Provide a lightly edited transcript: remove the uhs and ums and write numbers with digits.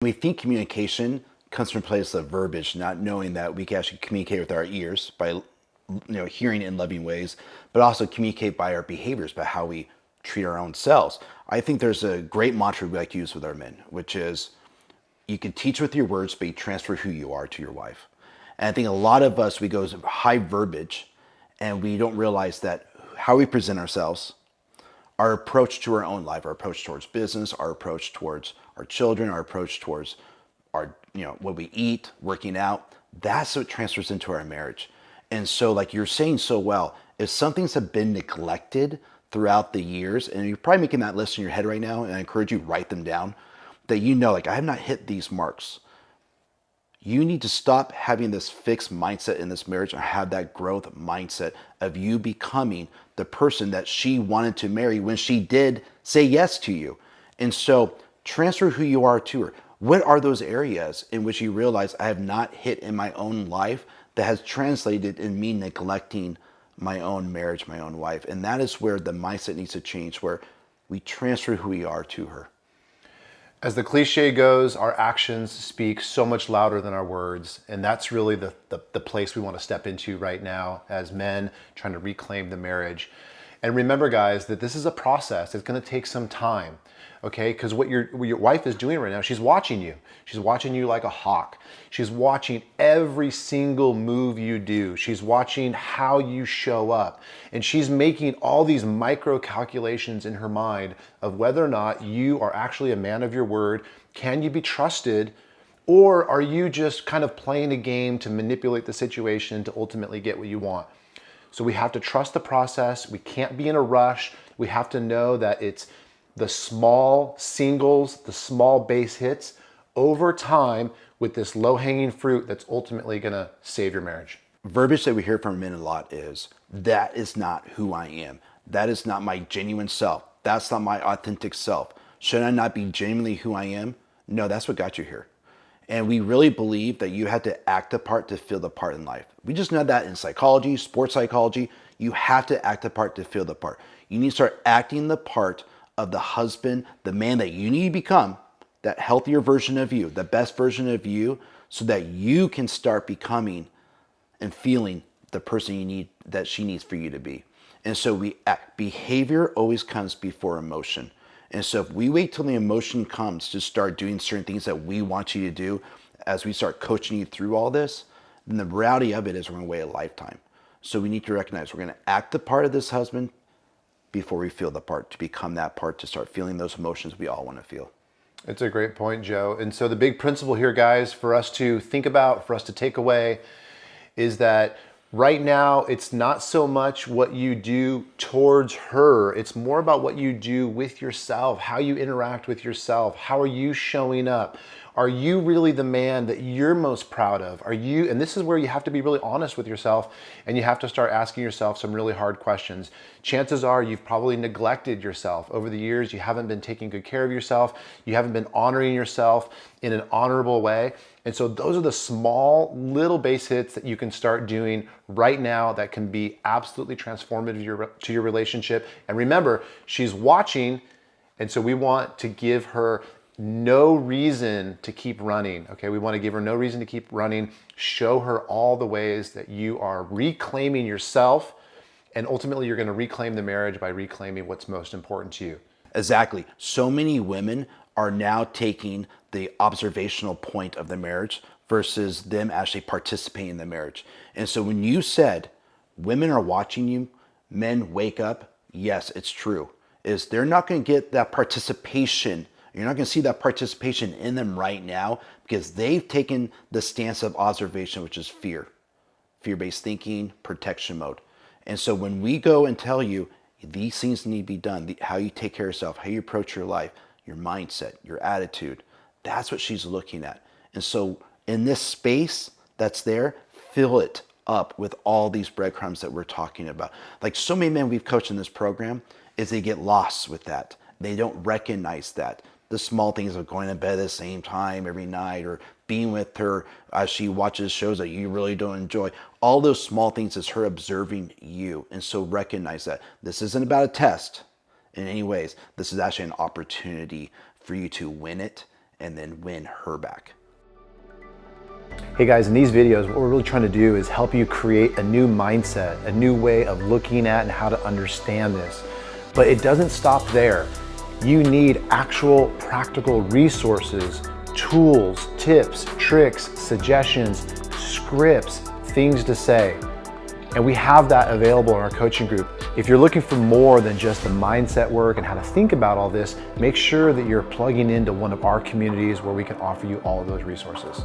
we think communication comes from a place of verbiage, not knowing that we can actually communicate with our ears by hearing in loving ways, but also communicate by our behaviors, by how we treat our own selves. I think there's a great mantra we like to use with our men, which is you can teach with your words, but you transfer who you are to your wife. And I think a lot of us, we go high verbiage and we don't realize that how we present ourselves, our approach to our own life, our approach towards business, our approach towards our children, our approach towards our, what we eat, working out, that's what transfers into our marriage. And so, like you're saying so well, if some things have been neglected throughout the years, and you're probably making that list in your head right now, and I encourage you write them down, that like I have not hit these marks. You need to stop having this fixed mindset in this marriage and have that growth mindset of you becoming the person that she wanted to marry when she did say yes to you. And so transfer who you are to her. What are those areas in which you realize I have not hit in my own life that has translated in me neglecting my own marriage, my own wife? And that is where the mindset needs to change, where we transfer who we are to her. As the cliche goes, our actions speak so much louder than our words. And that's really the place we want to step into right now as men trying to reclaim the marriage. And remember, guys, that this is a process. It's going to take some time. Okay, because what your wife is doing right now, she's watching you. She's watching you like a hawk. She's watching every single move you do. She's watching how you show up. And she's making all these micro calculations in her mind of whether or not you are actually a man of your word. Can you be trusted? Or are you just kind of playing a game to manipulate the situation to ultimately get what you want? So we have to trust the process. We can't be in a rush. We have to know that it's the small singles, the small base hits over time with this low-hanging fruit that's ultimately going to save your marriage. Verbiage that we hear from men a lot is, that is not who I am. That is not my genuine self. That's not my authentic self. Should I not be genuinely who I am? No, that's what got you here. And we really believe that you have to act a part to feel the part in life. We just know that in psychology, sports psychology, you have to act a part to feel the part. You need to start acting the part of the husband, the man that you need to become, that healthier version of you, the best version of you, so that you can start becoming and feeling the person you need, that she needs for you to be. And so we act. Behavior always comes before emotion. And so if we wait till the emotion comes to start doing certain things that we want you to do, as we start coaching you through all this, then the reality of it is we're going to wait a lifetime. So we need to recognize we're going to act the part of this husband before we feel the part, to become that part, to start feeling those emotions we all want to feel. It's a great point, Joe. And so the big principle here, guys, for us to think about, for us to take away, is that right now it's not so much what you do towards her. It's more about what you do with yourself, how you interact with yourself. How are you showing up? Are you really the man that you're most proud of? Are you, and this is where you have to be really honest with yourself, and you have to start asking yourself some really hard questions. Chances are you've probably neglected yourself over the years. You haven't been taking good care of yourself. You haven't been honoring yourself in an honorable way. And so those are the small little base hits that you can start doing right now that can be absolutely transformative to your relationship. And remember, she's watching, and so we want to give her no reason to keep running. Okay, we want to give her no reason to keep running. Show her all the ways that you are reclaiming yourself, and ultimately you're going to reclaim the marriage by reclaiming what's most important to you. Exactly. So many women are now taking the observational point of the marriage versus them actually participating in the marriage. And so when you said women are watching you, men wake up, yes, it's true. Is they're not going to get that participation. You're not going to see that participation in them right now because they've taken the stance of observation, which is fear, fear-based thinking, protection mode. And so when we go and tell you these things need to be done, how you take care of yourself, how you approach your life, your mindset, your attitude, that's what she's looking at. And so in this space that's there, fill it up with all these breadcrumbs that we're talking about. Like so many men we've coached in this program is they get lost with that. They don't recognize that. The small things of going to bed at the same time every night, or being with her as she watches shows that you really don't enjoy. All those small things is her observing you. And so recognize that this isn't about a test in any ways. This is actually an opportunity for you to win it and then win her back. Hey guys, in these videos, what we're really trying to do is help you create a new mindset, a new way of looking at and how to understand this. But it doesn't stop there. You need actual practical resources, tools, tips, tricks, suggestions, scripts, things to say. And we have that available in our coaching group. If you're looking for more than just the mindset work and how to think about all this, make sure that you're plugging into one of our communities where we can offer you all of those resources.